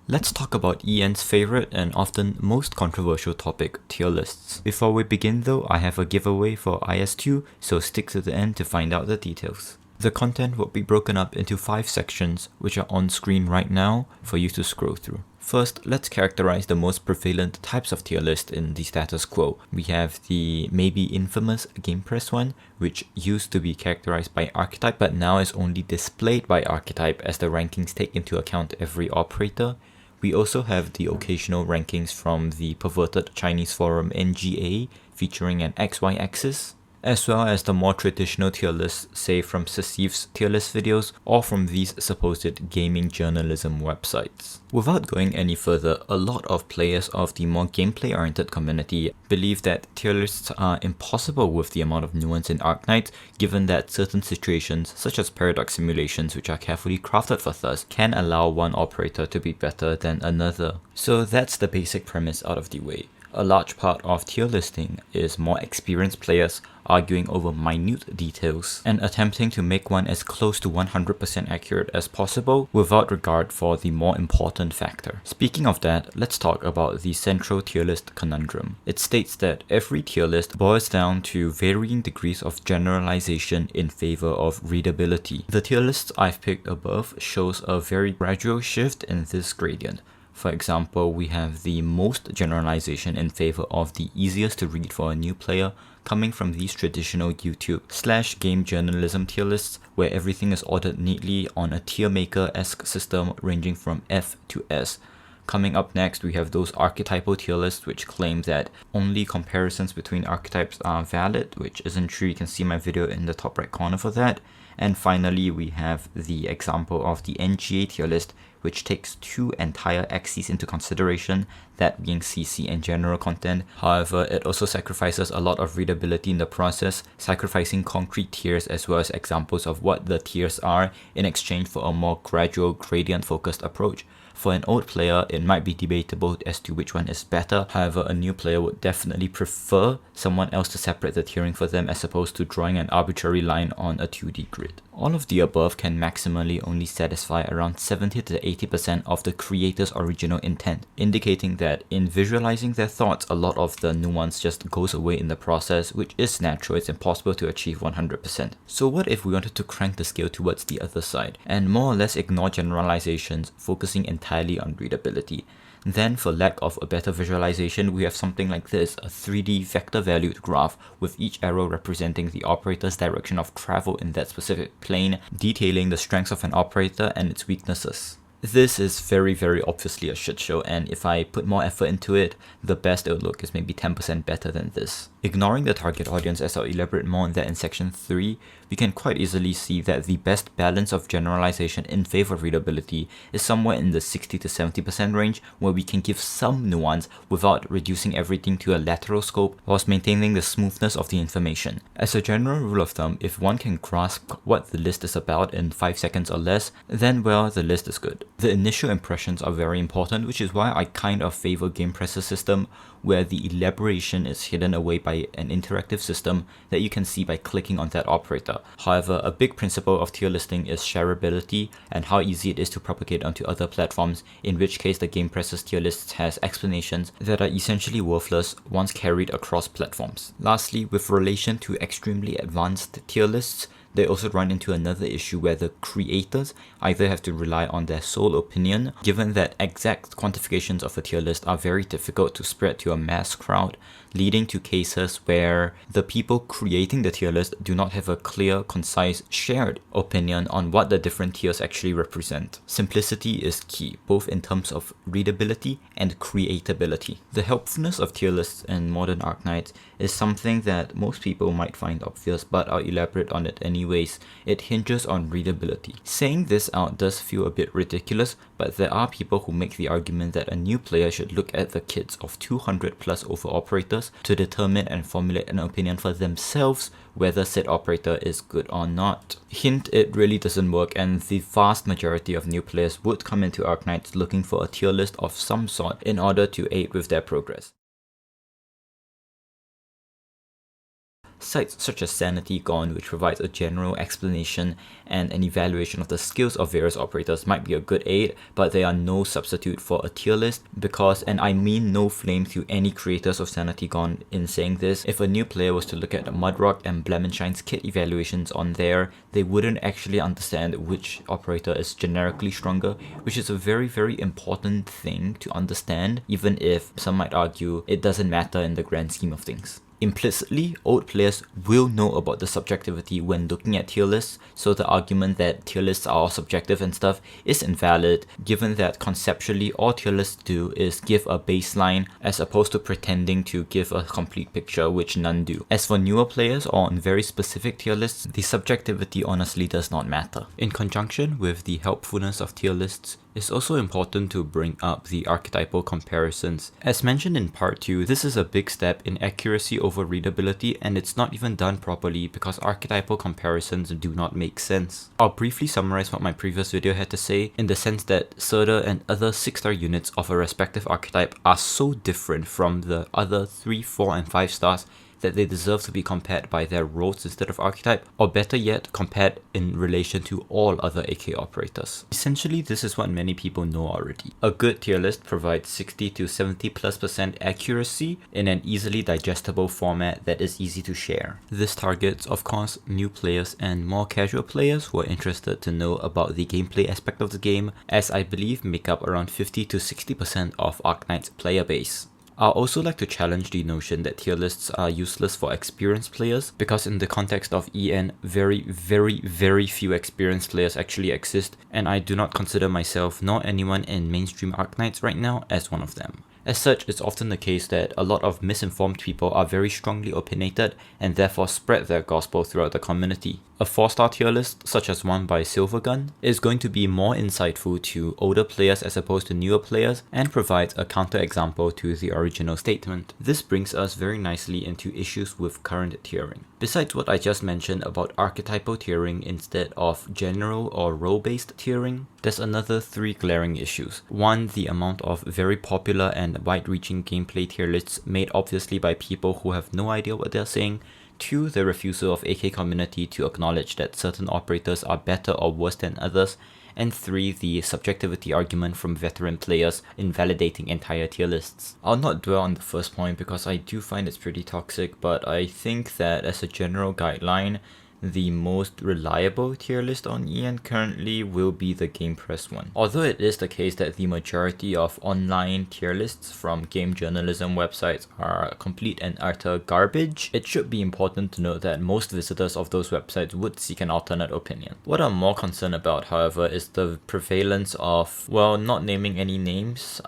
Let's talk about Ian's favorite and often most controversial topic, tier lists. Before we begin though, I have a giveaway for IS2, so stick to the end to find out the details. The content will be broken up into 5 sections, which are on screen right now for you to scroll through. First, let's characterize the most prevalent types of tier list in the status quo. We have the maybe infamous GamePress one, which used to be characterized by archetype, but now is only displayed by archetype as the rankings take into account every operator. We also have the occasional rankings from the perverted Chinese forum NGA featuring an XY axis, as well as the more traditional tier lists, say from Sasif's tier list videos or from these supposed gaming journalism websites. Without going any further, a lot of players of the more gameplay oriented community believe that tier lists are impossible with the amount of nuance in Arknights, given that certain situations such as paradox simulations, which are carefully crafted for thus, can allow one operator to be better than another. So that's the basic premise out of the way. A large part of tier listing is more experienced players arguing over minute details and attempting to make one as close to 100% accurate as possible without regard for the more important factor. Speaking of that, let's talk about the central tier list conundrum. It states that every tier list boils down to varying degrees of generalization in favor of readability. The tier lists I've picked above shows a very gradual shift in this gradient. For example, we have the most generalization in favor of the easiest to read for a new player coming from these traditional YouTube/game journalism tier lists where everything is ordered neatly on a tier maker-esque system ranging from F to S. Coming up next, we have those archetypal tier lists which claim that only comparisons between archetypes are valid, which isn't true. You can see my video in the top right corner for that. And finally, we have the example of the NGA tier list, which takes 2 entire axes into consideration, that being CC and general content. However, it also sacrifices a lot of readability in the process, sacrificing concrete tiers as well as examples of what the tiers are in exchange for a more gradual gradient-focused approach. For an old player, it might be debatable as to which one is better. However, a new player would definitely prefer someone else to separate the tiering for them as opposed to drawing an arbitrary line on a 2D grid. All of the above can maximally only satisfy around 70 to 80% of the creator's original intent, indicating that in visualizing their thoughts, a lot of the nuance just goes away in the process, which is natural. It's impossible to achieve 100%. So what if we wanted to crank the scale towards the other side and more or less ignore generalizations, focusing entirely on readability? Then, for lack of a better visualization, we have something like this, a 3D vector-valued graph with each arrow representing the operator's direction of travel in that specific plane, detailing the strengths of an operator and its weaknesses. This is very obviously a shit show, and if I put more effort into it, the best it would look is maybe 10% better than this. Ignoring the target audience, as I'll elaborate more on that in section 3, we can quite easily see that the best balance of generalization in favor of readability is somewhere in the 60 to 70% range, where we can give some nuance without reducing everything to a lateral scope whilst maintaining the smoothness of the information. As a general rule of thumb, if one can grasp what the list is about in 5 seconds or less, then well, the list is good. The initial impressions are very important, which is why I kind of favor GamePress's system, where the elaboration is hidden away by an interactive system that you can see by clicking on that operator. However, a big principle of tier listing is shareability and how easy it is to propagate onto other platforms, in which case the GamePress's tier lists has explanations that are essentially worthless once carried across platforms. Lastly, with relation to extremely advanced tier lists, they also run into another issue where the creators either have to rely on their sole opinion, given that exact quantifications of a tier list are very difficult to spread to a mass crowd, leading to cases where the people creating the tier list do not have a clear, concise, shared opinion on what the different tiers actually represent. Simplicity is key, both in terms of readability and creatability. The helpfulness of tier lists in modern Arknights is something that most people might find obvious, but I'll elaborate on it anyways. It hinges on readability. Saying this out does feel a bit ridiculous, but there are people who make the argument that a new player should look at the kits of 200 plus over operators to determine and formulate an opinion for themselves whether said operator is good or not. Hint, it really doesn't work, and the vast majority of new players would come into Arknights looking for a tier list of some sort in order to aid with their progress. Sites such as Sanity Gone, which provides a general explanation and an evaluation of the skills of various operators, might be a good aid, but they are no substitute for a tier list because, and I mean no flame to any creators of Sanity Gone in saying this, if a new player was to look at Mudrock and Blemenshine's kit evaluations on there, they wouldn't actually understand which operator is generically stronger, which is a very, very important thing to understand, even if some might argue it doesn't matter in the grand scheme of things. Implicitly, old players will know about the subjectivity when looking at tier lists, so the argument that tier lists are all subjective and stuff is invalid, given that conceptually all tier lists do is give a baseline as opposed to pretending to give a complete picture, which none do. As for newer players or on very specific tier lists, the subjectivity honestly does not matter. In conjunction with the helpfulness of tier lists, it's also important to bring up the archetypal comparisons. As mentioned in part 2, this is a big step in accuracy over readability, and it's not even done properly because archetypal comparisons do not make sense. I'll briefly summarize what my previous video had to say, in the sense that Surda and other 6-star units of a respective archetype are so different from the other 3, 4 and 5 stars that they deserve to be compared by their roles instead of archetype, or better yet, compared in relation to all other AK operators. Essentially, this is what many people know already. A good tier list provides 60 to 70+% accuracy in an easily digestible format that is easy to share. This targets, of course, new players and more casual players who are interested to know about the gameplay aspect of the game, as I believe make up around 50 to 60% of Arknights' player base. I'd also like to challenge the notion that tier lists are useless for experienced players, because in the context of EN, very few experienced players actually exist, and I do not consider myself nor anyone in mainstream Arknights right now as one of them. As such, it's often the case that a lot of misinformed people are very strongly opinionated and therefore spread their gospel throughout the community. A 4-star tier list, such as one by Silvergun, is going to be more insightful to older players as opposed to newer players and provides a counterexample to the original statement. This brings us very nicely into issues with current tiering. Besides what I just mentioned about archetypal tiering instead of general or role-based tiering, there's another 3 glaring issues. 1, the amount of very popular and wide-reaching gameplay tier lists made obviously by people who have no idea what they're saying. 2, the refusal of AK community to acknowledge that certain operators are better or worse than others. And 3, the subjectivity argument from veteran players invalidating entire tier lists. I'll not dwell on the first point because I do find it's pretty toxic, but I think that as a general guideline, the most reliable tier list on EN currently will be the GamePress one. Although it is the case that the majority of online tier lists from game journalism websites are complete and utter garbage, it should be important to note that most visitors of those websites would seek an alternate opinion. What I'm more concerned about, however, is the prevalence of, well, not naming any names,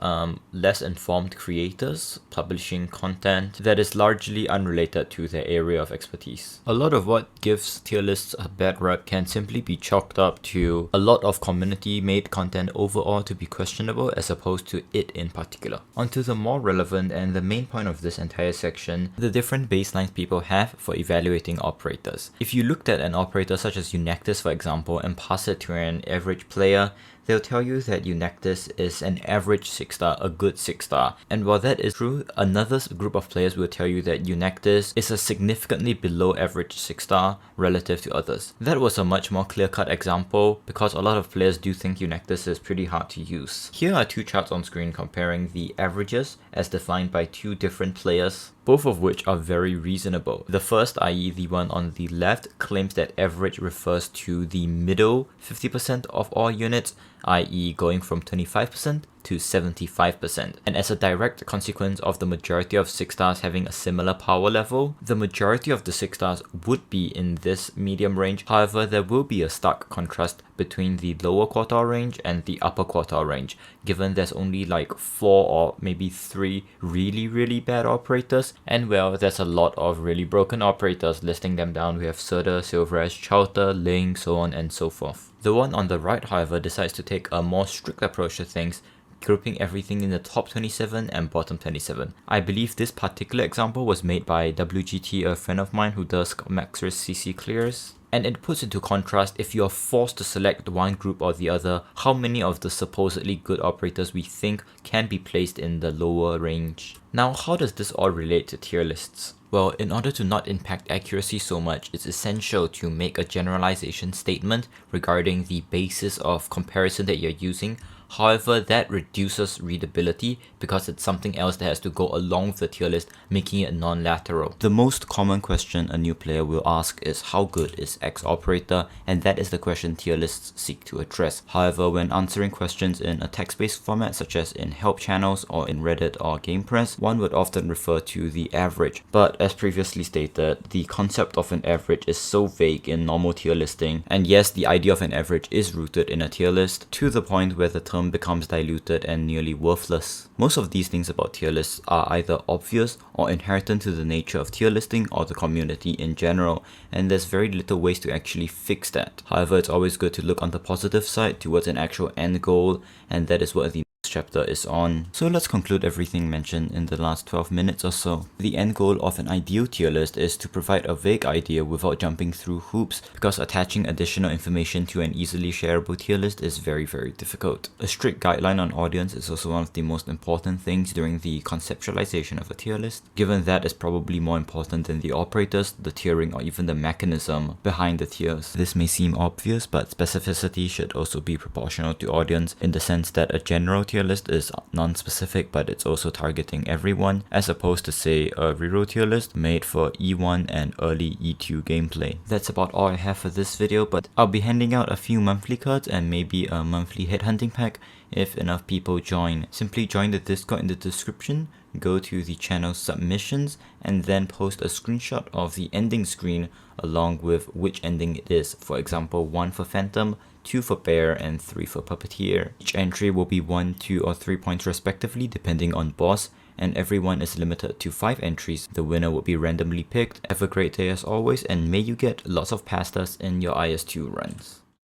less informed creators publishing content that is largely unrelated to their area of expertise. A lot of what gives tier lists a bad rep can simply be chalked up to a lot of community made content overall to be questionable as opposed to it in particular. Onto the more relevant and the main point of this entire section, the different baselines people have for evaluating operators. If you looked at an operator such as Eunectus, for example, and pass it to an average player, they'll tell you that Eunectus is an average 6-star, a good 6-star. And while that is true, another group of players will tell you that Eunectus is a significantly below average 6-star relative to others. That was a much more clear-cut example because a lot of players do think Eunectus is pretty hard to use. Here are 2 charts on screen comparing the averages as defined by 2 different players, both of which are very reasonable. The first, i.e. the one on the left, claims that average refers to the middle 50% of all units, i.e. going from 25% to 75%. And as a direct consequence of the majority of 6-stars having a similar power level, the majority of the 6-stars would be in this medium range. However, there will be a stark contrast between the lower quartile range and the upper quartile range, given there's only like 4 or maybe 3 really bad operators, and well, there's a lot of really broken operators. Listing them down, we have Surda, Silveras, Chowter, Ling, so on and so forth. The one on the right, however, decides to take a more strict approach to things, grouping everything in the top 27 and bottom 27. I believe this particular example was made by WGT, a friend of mine who does max risk CC clears. And it puts into contrast, if you are forced to select one group or the other, how many of the supposedly good operators we think can be placed in the lower range. Now, how does this all relate to tier lists? Well, in order to not impact accuracy so much, it's essential to make a generalization statement regarding the basis of comparison that you're using. However, that reduces readability because it's something else that has to go along with the tier list, making it non-lateral. The most common question a new player will ask is how good is X operator, and that is the question tier lists seek to address. However, when answering questions in a text-based format such as in help channels or in Reddit or GamePress, one would often refer to the average. But as previously stated, the concept of an average is so vague in normal tier listing, and yes, the idea of an average is rooted in a tier list to the point where the term becomes diluted and nearly worthless. Most of these things about tier lists are either obvious or inherent to the nature of tier listing or the community in general, and there's very little ways to actually fix that. However, it's always good to look on the positive side towards an actual end goal, and that is what the chapter is on. So let's conclude everything mentioned in the last 12 minutes or so. The end goal of an ideal tier list is to provide a vague idea without jumping through hoops, because attaching additional information to an easily shareable tier list is very difficult. A strict guideline on audience is also one of the most important things during the conceptualization of a tier list, given that is probably more important than the operators, the tiering, or even the mechanism behind the tiers. This may seem obvious, but specificity should also be proportional to audience, in the sense that a general tier list is non-specific, but it's also targeting everyone, as opposed to say a reroll tier list made for E1 and early E2 gameplay. That's about all I have for this video, but I'll be handing out a few monthly cards and maybe a monthly headhunting pack if enough people join. Simply join the Discord in the description, go to the channel submissions, and then post a screenshot of the ending screen along with which ending it is. For example, 1 for Phantom, 2 for Bear, and 3 for Puppeteer. Each entry will be 1, 2, or 3 points respectively depending on boss, and everyone is limited to 5 entries. The winner will be randomly picked. Have a great day as always, and may you get lots of pastas in your IS2 runs.